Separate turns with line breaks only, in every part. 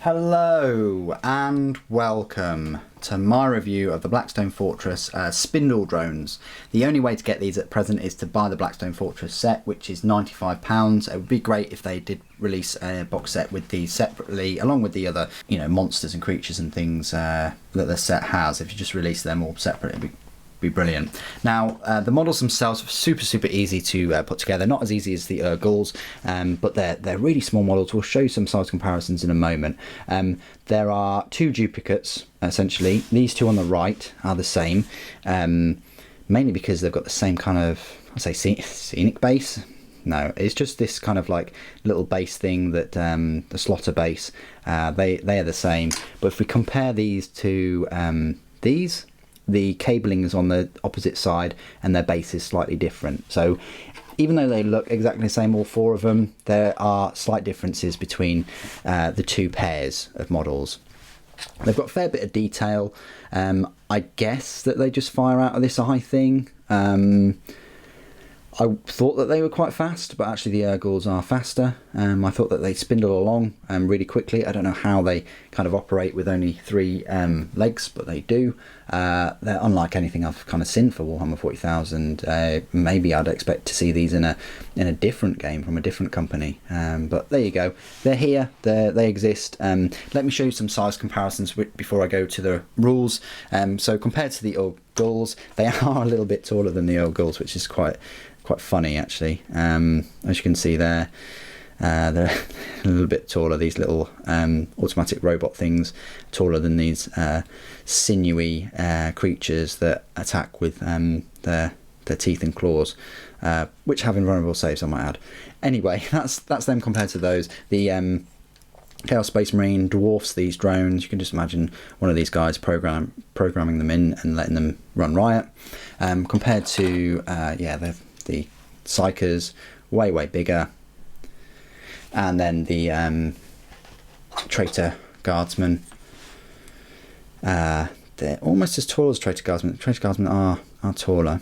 Hello and welcome to my review of the Blackstone Fortress Spindle drones. The only way to get these at present is to buy the Blackstone Fortress set, which is £95. It would be great if they did release a box set with these separately, along with the other, monsters and creatures and things that the set has. If you just release them all separate, it'd be brilliant. Now the models themselves are super easy to put together, not as easy as the ghouls, but they're really small models. We'll show you some size comparisons in a moment. There are two duplicates essentially. These two on the right are the same, mainly because they've got the same kind of, I'd say, scenic base. No, it's just this kind of like little base thing that the Slaughter base, they are the same. But if we compare these to these, the cabling is on the opposite side and their base is slightly different. So even though they look exactly the same, all four of them, there are slight differences between the two pairs of models. They've got a fair bit of detail. I guess that they just fire out of this eye thing. I thought that they were quite fast, but actually the ghouls are faster. I thought that they spindle along really quickly. I don't know how they kind of operate with only three legs, but they do. They're unlike anything I've kind of seen for Warhammer 40,000. Maybe I'd expect to see these in a different game from a different company. But there you go. They're here. They exist. Let me show you some size comparisons before I go to the rules. So compared to the ghouls, they are a little bit taller than the ghouls, which is quite funny actually. As you can see there, they're a little bit taller. These little automatic robot things, taller than these sinewy creatures that attack with their teeth and claws, which have invulnerable saves, I might add. Anyway, that's them compared to those. The Chaos Space Marine dwarfs these drones. You can just imagine one of these guys programming them in and letting them run riot. Compared to the Psychers, way bigger. And then the Traitor Guardsmen, they're almost as tall as Traitor Guardsmen. Traitor Guardsmen are taller.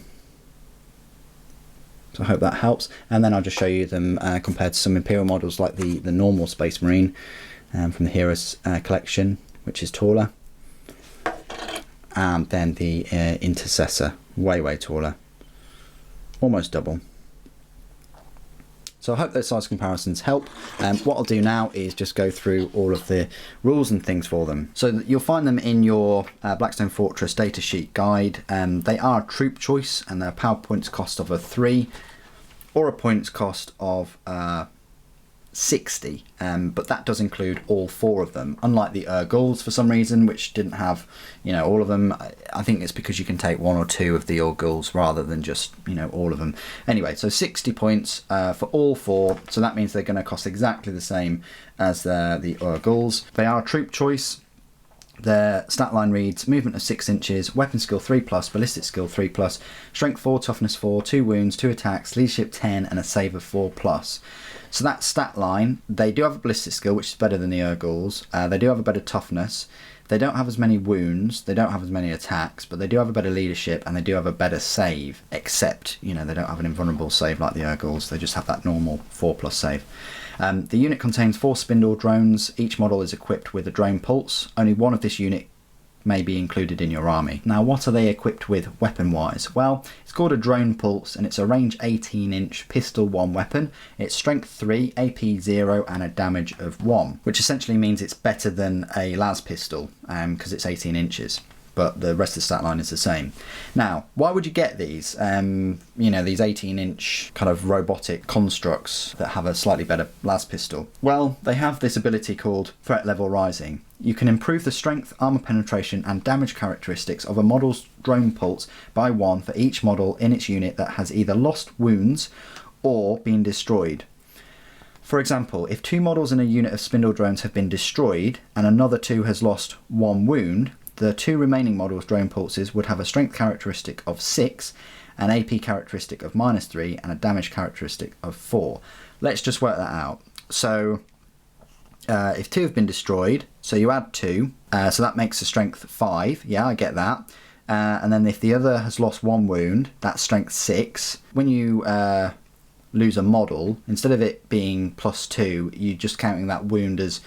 So I hope that helps. And then I'll just show you them compared to some Imperial models like the normal Space Marine from the Heroes collection, which is taller. And then the Intercessor, way taller. Almost double. So I hope those size comparisons help. What I'll do now is just go through all of the rules and things for them. So you'll find them in your Blackstone Fortress datasheet guide. They are a troop choice and they're a power points cost of a 3 or a points cost of 60, but that does include all four of them, unlike the ghouls for some reason, which didn't have all of them. I think it's because you can take one or two of the ghouls rather than just all of them. Anyway, so 60 points for all four, so that means they're going to cost exactly the same as the ghouls. They are a troop choice. Their stat line reads movement of 6 inches, weapon skill 3+, ballistic skill 3+, strength 4, toughness 4, 2 wounds, 2 attacks, leadership 10, and a save of 4+. So that stat line, they do have a ballistic skill, which is better than the ghouls. They do have a better toughness. They don't have as many wounds, they don't have as many attacks, but they do have a better leadership and they do have a better save, except, they don't have an invulnerable save like the ghouls, they just have that normal 4+ save. The unit contains 4 spindle drones. Each model is equipped with a drone pulse. Only one of this unit may be included in your army. Now, what are they equipped with weapon-wise? Well, it's called a drone pulse and it's a range 18-inch pistol 1 weapon. It's strength 3, AP 0 and a damage of 1, which essentially means it's better than a las pistol because it's 18 inches. But the rest of the stat line is the same. Now, why would you get these? These 18-inch kind of robotic constructs that have a slightly better las pistol. Well, they have this ability called threat level rising. You can improve the strength, armor penetration, and damage characteristics of a model's drone pulse by 1 for each model in its unit that has either lost wounds or been destroyed. For example, if 2 models in a unit of spindle drones have been destroyed and another 2 has lost 1 wound, the 2 remaining models' drone pulses would have a strength characteristic of 6, an AP characteristic of -3, and a damage characteristic of 4. Let's just work that out. So if 2 have been destroyed, so you add 2, so that makes the strength 5. Yeah, I get that. And then if the other has lost 1 wound, that's strength 6. When you lose a model, instead of it being +2, you're just counting that wound as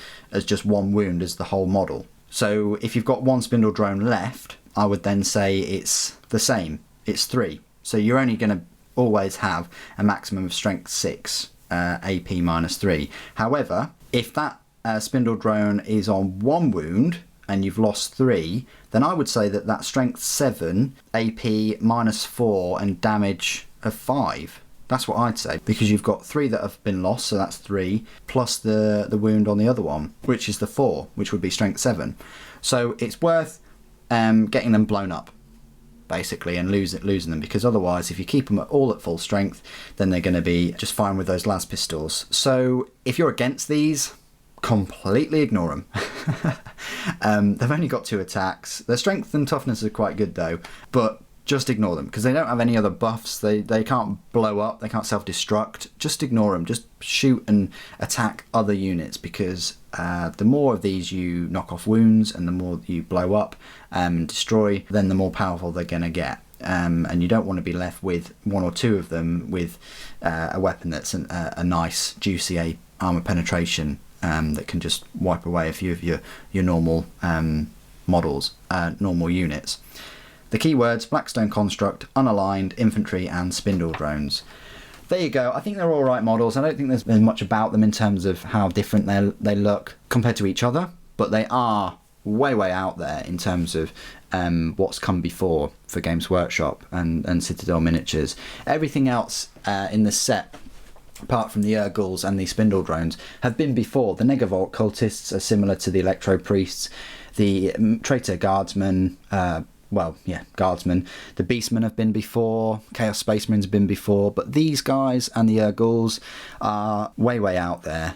just one wound as the whole model. So if you've got one spindle drone left, I would then say it's the same. It's 3. So you're only going to always have a maximum of strength 6, AP -3. However, if that spindle drone is on 1 wound and you've lost 3, then I would say that strength 7, AP -4 and damage of 5. That's what I'd say, because you've got 3 that have been lost, so that's 3, plus the wound on the other one, which is the 4, which would be strength 7. So it's worth getting them blown up, basically, and losing them, because otherwise, if you keep them all at full strength, then they're going to be just fine with those las pistols. So if you're against these, completely ignore them. They've only got 2 attacks. Their strength and toughness are quite good though, but just ignore them, because they don't have any other buffs. They can't blow up, they can't self-destruct. Just ignore them. Just shoot and attack other units, because the more of these you knock off wounds and the more you blow up and destroy, then the more powerful they're going to get. And you don't want to be left with 1 or 2 of them with a weapon that's a nice, juicy armor penetration that can just wipe away a few of your normal models, normal units. The keywords: Blackstone Construct, Unaligned, Infantry and Spindle Drones. There you go. I think they're alright models. I don't think there's been much about them in terms of how different they look compared to each other, but they are way out there in terms of what's come before for Games Workshop and Citadel Miniatures. Everything else in the set, apart from the Urgals and the Spindle Drones, have been before. The Negavolt Cultists are similar to the Electro Priests. The Traitor Guardsmen, Guardsmen. The Beastmen have been before. Chaos Spacemen's been before. But these guys and the Urgals are way out there.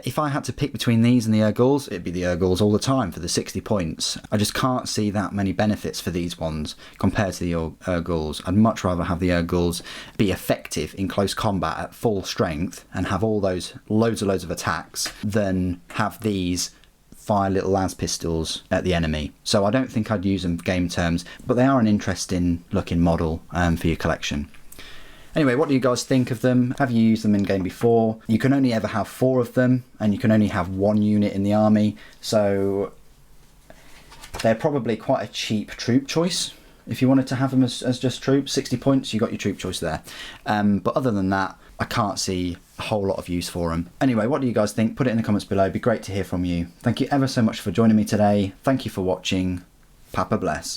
If I had to pick between these and the Urgals, it'd be the Urgals all the time for the 60 points. I just can't see that many benefits for these ones compared to the Urgals. I'd much rather have the Urgals be effective in close combat at full strength and have all those loads of attacks than have these fire little las pistols at the enemy. So I don't think I'd use them for game terms, but they are an interesting looking model for your collection. Anyway, what do you guys think of them? Have you used them in game before? You can only ever have 4 of them, and you can only have 1 unit in the army, so they're probably quite a cheap troop choice. If you wanted to have them as just troops, 60 points, you got your troop choice there. But other than that, I can't see a whole lot of use for them. Anyway, what do you guys think? Put it in the comments below. It'd be great to hear from you. Thank you ever so much for joining me today. Thank you for watching. Papa bless.